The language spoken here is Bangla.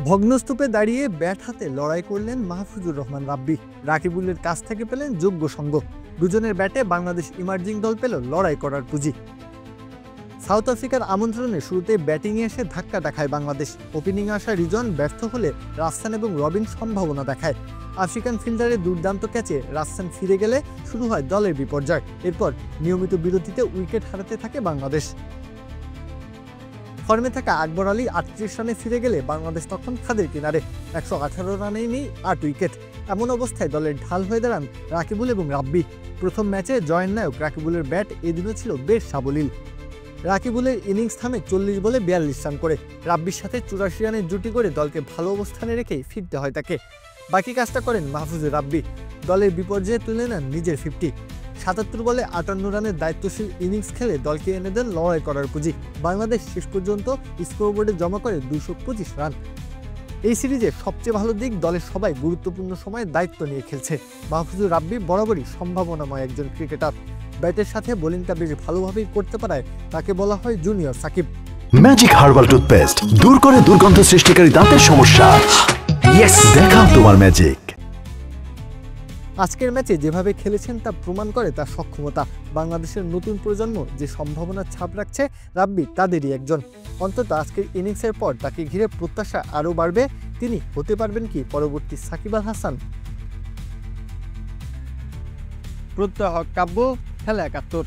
ভগ্নস্তূপে দাঁড়িয়ে ব্যাট হাতে লড়াই করলেন মাহফুজুর রহমান রাব্বি। রাকিবুলের কাছ থেকে পেলেন যোগ্য সঙ্গ। দুজনের ব্যাটে বাংলাদেশ ইমার্জিং দল পেল লড়াই করার পুঁজি। সাউথ আফ্রিকার আমন্ত্রণে শুরুতে ব্যাটিংয়ে এসে ধাক্কা দেখায় বাংলাদেশ। ওপেনিংয়ে আসা রিজন ব্যর্থ হলে রাসসান এবং রবিন সম্ভাবনা দেখায়। আফ্রিকান ফিল্ডারের দুর্দান্ত ক্যাচে রাসসান ফিরে গেলে শুরু হয় দলের বিপর্যয়। এরপর নিয়মিত বিরতিতে উইকেট হারাতে থাকে বাংলাদেশ। ফর্মে থাকা আকবর আলী ৩৮ রানে ফিরে গেলে বাংলাদেশ তখন খাদের কিনারে। ১১৮ রানেই নেই ৮ উইকেট। এমন অবস্থায় দলের ঢাল হয়ে দাঁড়ান রাকিবুল এবং রাব্বি। প্রথম ম্যাচে জয়ের নায়ক রাকিবুলের ব্যাট এদিনও ছিল বেশ সাবলীল। রাকিবুলের ইনিংস থামে ৪০ বলে ৪২ রান করে। রাব্বির সাথে ৮৪ রানের জুটি করে দলকে ভালো অবস্থানে রেখেই ফিরতে হয় তাকে। বাকি কাজটা করেন মাহফুজুর রাব্বি। দলের বিপর্যয়ে তুলে নেন নিজের ৫০। ৭৭ বলে ৫৮ রানের দায়িত্বশীল ইনিংস খেলে দলকে এনে দেন লড়াই করার পুঁজি। বাংলাদেশ শেষ পর্যন্ত স্কোরবোর্ডে জমা করে ২২৫ রান। এই সিরিজে সবচেয়ে ভালো দিক দলের সবাই গুরুত্বপূর্ণ সময়ে দায়িত্ব নিয়ে খেলছে। মাহফুজুর রাব্বি বরাবরই সম্ভাবনাময় একজন ক্রিকেটার। ব্যাটের সাথে বোলিংটা বেশ ভালোভাবেই করতে পারায় তাকে বলা হয় junior Sakib. Magic herbal toothpaste দূর করে দুর্গন্ধ সৃষ্টিকারী দাঁতের সমস্যা। ইয়েস, দেখাও তোমার ম্যাজিক। আজকের ম্যাচে যেভাবে খেলেছেন তা প্রমাণ করে তার সক্ষমতা। বাংলাদেশের নতুন প্রজন্ম যে সম্ভাবনার ছাপ রাখছে রাব্বি তাদেরই একজন। অন্তত আজকের ইনিংসের পর তাকে ঘিরে প্রত্যাশা আরও বাড়বে। তিনি হতে পারবেন কি পরবর্তী সাকিব আল হাসান? প্রত্যয় হক কাব্য, খেলা ৭১।